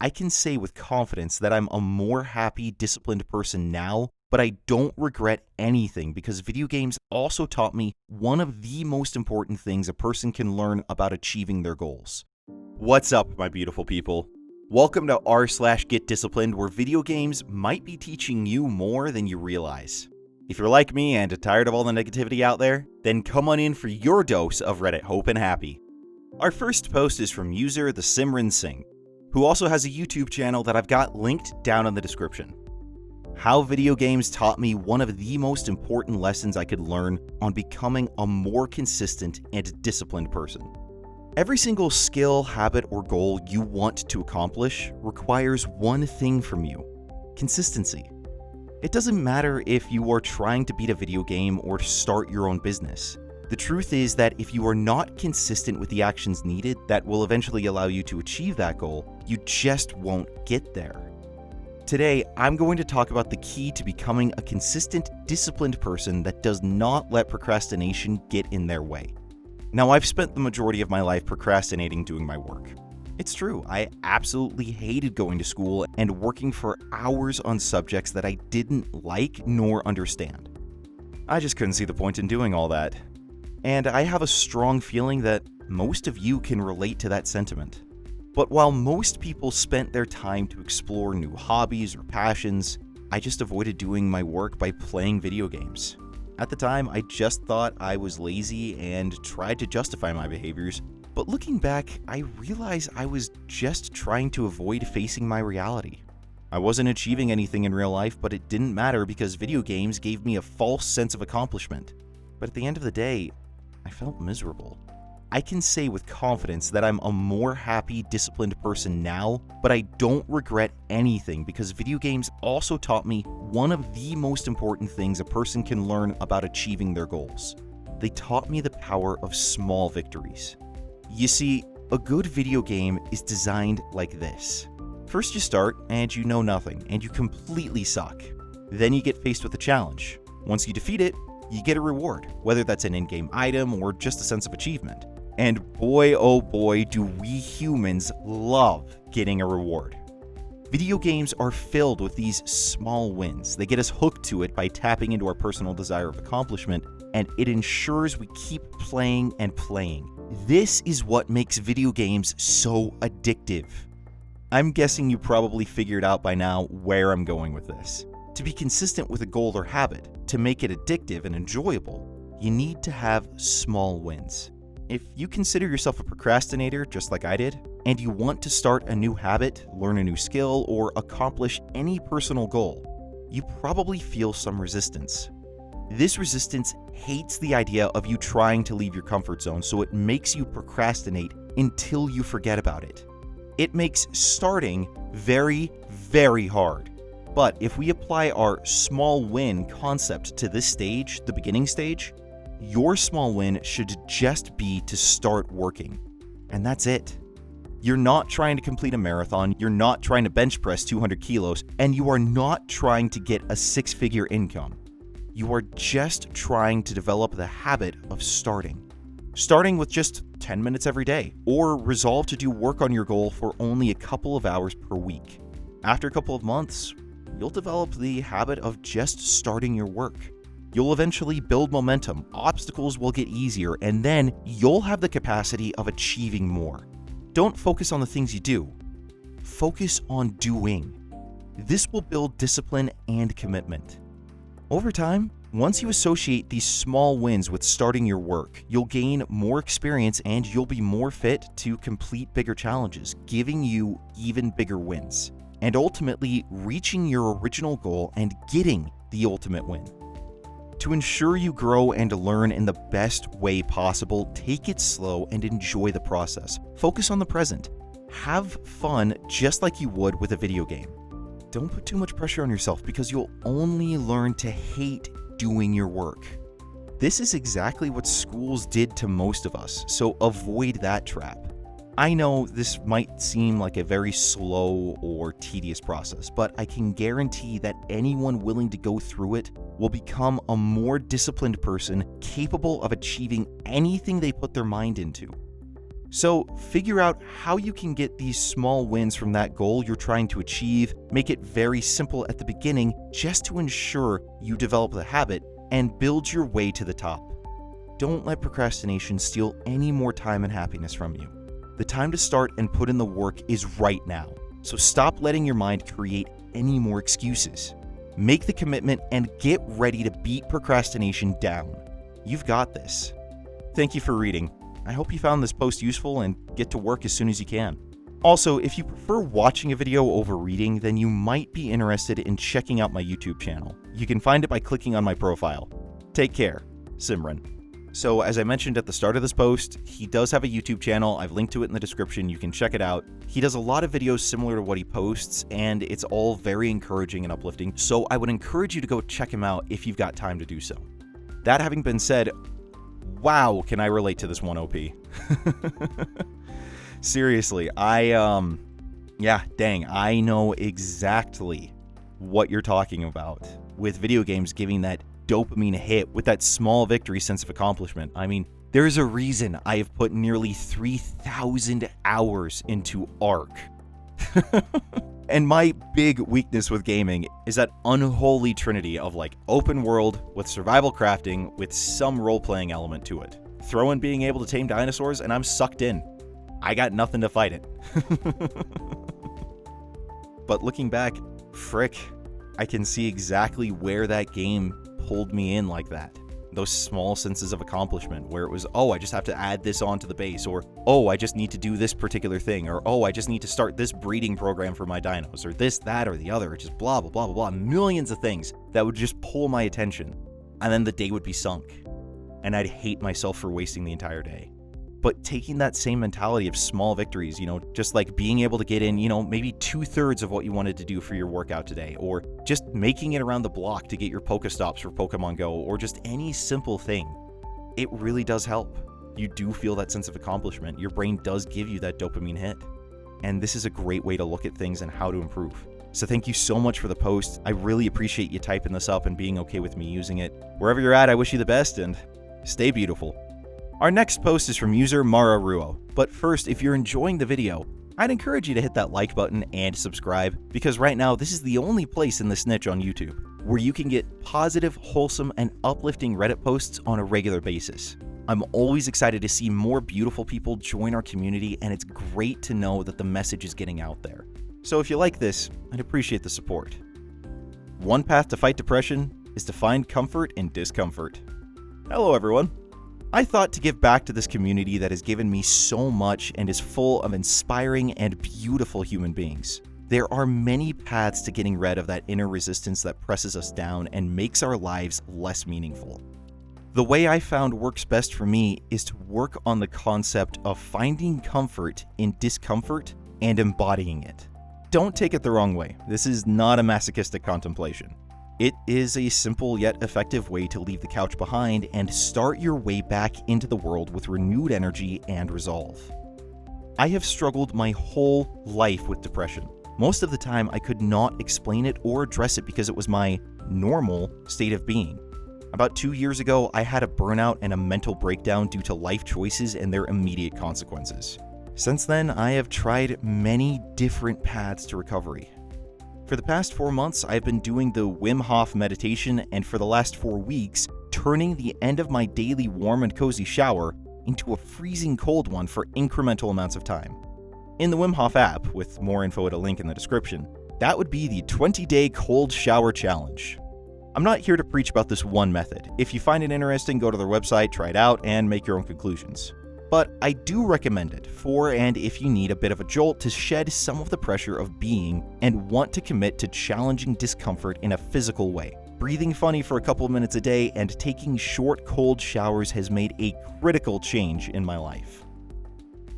I can say with confidence that I'm a more happy, disciplined person now, but I don't regret anything because video games also taught me one of the most important things a person can learn about achieving their goals. What's up, my beautiful people? Welcome to r/GetDisciplined, where video games might be teaching you more than you realize. If you're like me and tired of all the negativity out there, then come on in for your dose of Reddit hope and happy. Our first post is from user the Simran Singh, who also has a YouTube channel that I've got linked down in the description. How video games taught me one of the most important lessons I could learn on becoming a more consistent and disciplined person. Every single skill, habit, or goal you want to accomplish requires one thing from you: consistency. It doesn't matter if you are trying to beat a video game or start your own business. The truth is that if you are not consistent with the actions needed that will eventually allow you to achieve that goal, you just won't get there. Today, I'm going to talk about the key to becoming a consistent, disciplined person that does not let procrastination get in their way. Now, I've spent the majority of my life procrastinating doing my work. It's true, I absolutely hated going to school and working for hours on subjects that I didn't like nor understand. I just couldn't see the point in doing all that. And I have a strong feeling that most of you can relate to that sentiment. But while most people spent their time to explore new hobbies or passions, I just avoided doing my work by playing video games. At the time, I just thought I was lazy and tried to justify my behaviors, but looking back, I realized I was just trying to avoid facing my reality. I wasn't achieving anything in real life, but it didn't matter because video games gave me a false sense of accomplishment. But at the end of the day, I felt miserable. I can say with confidence that I'm a more happy, disciplined person now, but I don't regret anything because video games also taught me one of the most important things a person can learn about achieving their goals. They taught me the power of small victories. You see, a good video game is designed like this. First you start and you know nothing and you completely suck. Then you get faced with a challenge. Once you defeat it, you get a reward, whether that's an in-game item or just a sense of achievement. And boy, oh boy, do we humans love getting a reward. Video games are filled with these small wins. They get us hooked to it by tapping into our personal desire of accomplishment, and it ensures we keep playing and playing. This is what makes video games so addictive. I'm guessing you probably figured out by now where I'm going with this. To be consistent with a goal or habit, to make it addictive and enjoyable, you need to have small wins. If you consider yourself a procrastinator, just like I did, and you want to start a new habit, learn a new skill, or accomplish any personal goal, you probably feel some resistance. This resistance hates the idea of you trying to leave your comfort zone, so it makes you procrastinate until you forget about it. It makes starting very, very hard. But if we apply our small win concept to this stage, the beginning stage, your small win should just be to start working. And that's it. You're not trying to complete a marathon, you're not trying to bench press 200 kilos, and you are not trying to get a six-figure income. You are just trying to develop the habit of starting. Starting with just 10 minutes every day, or resolve to do work on your goal for only a couple of hours per week. After a couple of months, you'll develop the habit of just starting your work. You'll eventually build momentum, obstacles will get easier, and then you'll have the capacity of achieving more. Don't focus on the things you do. Focus on doing. This will build discipline and commitment. Over time, once you associate these small wins with starting your work, you'll gain more experience and you'll be more fit to complete bigger challenges, giving you even bigger wins, and ultimately reaching your original goal and getting the ultimate win. To ensure you grow and learn in the best way possible, take it slow and enjoy the process. Focus on the present. Have fun just like you would with a video game. Don't put too much pressure on yourself because you'll only learn to hate doing your work. This is exactly what schools did to most of us, so avoid that trap. I know this might seem like a very slow or tedious process, but I can guarantee that anyone willing to go through it will become a more disciplined person capable of achieving anything they put their mind into. So figure out how you can get these small wins from that goal you're trying to achieve, make it very simple at the beginning just to ensure you develop the habit and build your way to the top. Don't let procrastination steal any more time and happiness from you. The time to start and put in the work is right now. So stop letting your mind create any more excuses. Make the commitment and get ready to beat procrastination down. You've got this. Thank you for reading. I hope you found this post useful and get to work as soon as you can. Also, if you prefer watching a video over reading, then you might be interested in checking out my YouTube channel. You can find it by clicking on my profile. Take care, Simran. So as I mentioned at the start of this post, he does have a YouTube channel. I've linked to it in the description. You can check it out. He does a lot of videos similar to what he posts, and it's all very encouraging and uplifting. So I would encourage you to go check him out if you've got time to do so. That having been said, wow, can I relate to this one OP? Seriously, I know exactly what you're talking about with video games giving that dopamine hit with that small victory sense of accomplishment. I mean, there's a reason I have put nearly 3,000 hours into Ark. And my big weakness with gaming is that unholy trinity of like open world with survival crafting with some role-playing element to it. Throw in being able to tame dinosaurs and I'm sucked in. I got nothing to fight it. But looking back, frick, I can see exactly where that game pulled me in like that. Those small senses of accomplishment where it was, oh, I just have to add this onto the base, or oh, I just need to do this particular thing, or oh, I just need to start this breeding program for my dinos, or this, that, or the other, just blah, blah, blah, blah, blah, millions of things that would just pull my attention, and then the day would be sunk, and I'd hate myself for wasting the entire day. But taking that same mentality of small victories, just like being able to get in, maybe 2/3 of what you wanted to do for your workout today, or just making it around the block to get your Pokestops for Pokemon Go, or just any simple thing, it really does help. You do feel that sense of accomplishment. Your brain does give you that dopamine hit. And this is a great way to look at things and how to improve. So thank you so much for the post. I really appreciate you typing this up and being okay with me using it. Wherever you're at, I wish you the best and stay beautiful. Our next post is from user Mara Ruo, but first, if you're enjoying the video, I'd encourage you to hit that like button and subscribe, because right now this is the only place in this niche on YouTube where you can get positive, wholesome, and uplifting Reddit posts on a regular basis. I'm always excited to see more beautiful people join our community, and it's great to know that the message is getting out there. So if you like this, I'd appreciate the support. One path to fight depression is to find comfort in discomfort. Hello everyone. I thought to give back to this community that has given me so much and is full of inspiring and beautiful human beings. There are many paths to getting rid of that inner resistance that presses us down and makes our lives less meaningful. The way I found works best for me is to work on the concept of finding comfort in discomfort and embodying it. Don't take it the wrong way. This is not a masochistic contemplation. It is a simple yet effective way to leave the couch behind and start your way back into the world with renewed energy and resolve. I have struggled my whole life with depression. Most of the time, I could not explain it or address it because it was my normal state of being. About 2 years ago, I had a burnout and a mental breakdown due to life choices and their immediate consequences. Since then, I have tried many different paths to recovery. For the past 4 months, I've been doing the Wim Hof meditation, and for the last 4 weeks, turning the end of my daily warm and cozy shower into a freezing cold one for incremental amounts of time. In the Wim Hof app, with more info at a link in the description, that would be the 20-day cold shower challenge. I'm not here to preach about this one method. If you find it interesting, go to their website, try it out, and make your own conclusions. But I do recommend it for and if you need a bit of a jolt to shed some of the pressure of being and want to commit to challenging discomfort in a physical way. Breathing funny for a couple of minutes a day and taking short cold showers has made a critical change in my life.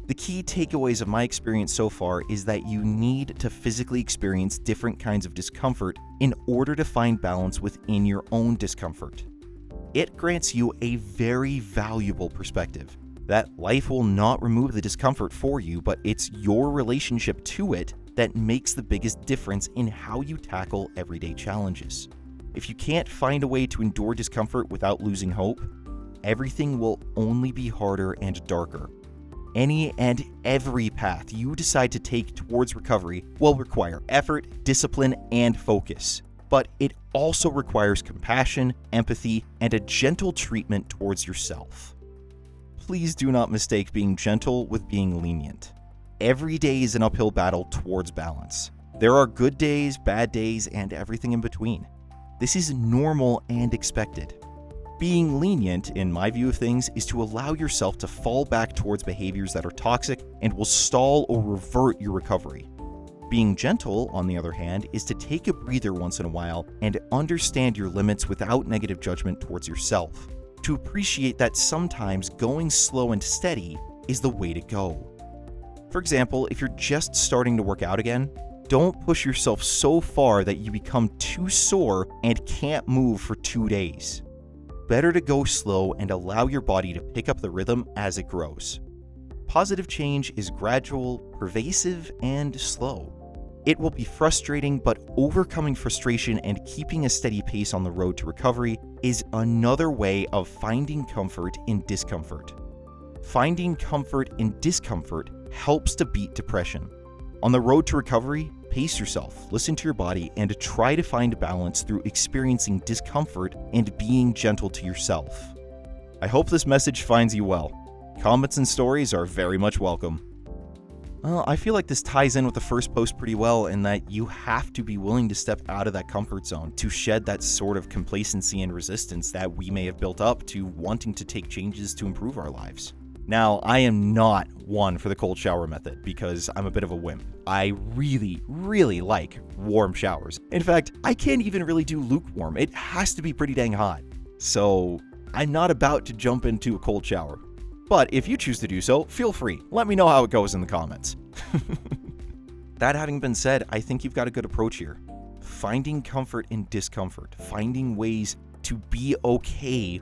The key takeaways of my experience so far is that you need to physically experience different kinds of discomfort in order to find balance within your own discomfort. It grants you a very valuable perspective that life will not remove the discomfort for you, but it's your relationship to it that makes the biggest difference in how you tackle everyday challenges. If you can't find a way to endure discomfort without losing hope, everything will only be harder and darker. Any and every path you decide to take towards recovery will require effort, discipline, and focus. But it also requires compassion, empathy, and a gentle treatment towards yourself. Please do not mistake being gentle with being lenient. Every day is an uphill battle towards balance. There are good days, bad days, and everything in between. This is normal and expected. Being lenient, in my view of things, is to allow yourself to fall back towards behaviors that are toxic and will stall or revert your recovery. Being gentle, on the other hand, is to take a breather once in a while and understand your limits without negative judgment towards yourself. To appreciate that sometimes going slow and steady is the way to go. For example, if you're just starting to work out again, don't push yourself so far that you become too sore and can't move for 2 days. Better to go slow and allow your body to pick up the rhythm as it grows. Positive change is gradual, pervasive, and slow. It will be frustrating, but overcoming frustration and keeping a steady pace on the road to recovery is another way of finding comfort in discomfort. Finding comfort in discomfort helps to beat depression. On the road to recovery, pace yourself, listen to your body, and try to find balance through experiencing discomfort and being gentle to yourself. I hope this message finds you well. Comments and stories are very much welcome. Well, I feel like this ties in with the first post pretty well in that you have to be willing to step out of that comfort zone to shed that sort of complacency and resistance that we may have built up to wanting to take changes to improve our lives. Now, I am not one for the cold shower method because I'm a bit of a wimp. I really like warm showers. In fact, I can't even really do lukewarm. It has to be pretty dang hot. So, I'm not about to jump into a cold shower. But if you choose to do so, feel free. Let me know how it goes in the comments. That having been said, I think you've got a good approach here. Finding comfort in discomfort. Finding ways to be okay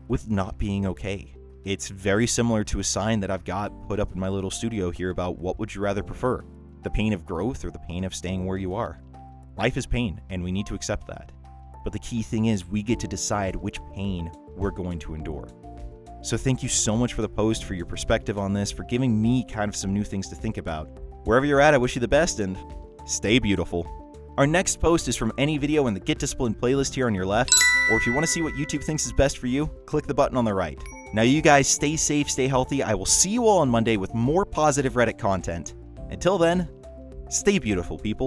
with not being okay. It's very similar to a sign that I've got put up in my little studio here about what would you rather prefer, the pain of growth or the pain of staying where you are. Life is pain, and we need to accept that. But the key thing is we get to decide which pain we're going to endure. So thank you so much for the post, for your perspective on this, for giving me kind of some new things to think about. Wherever you're at, I wish you the best, and stay beautiful. Our next post is from any video in the Get Disciplined playlist here on your left, or if you want to see what YouTube thinks is best for you, click the button on the right. Now you guys stay safe, stay healthy. I will see you all on Monday with more positive Reddit content. Until then, stay beautiful, people.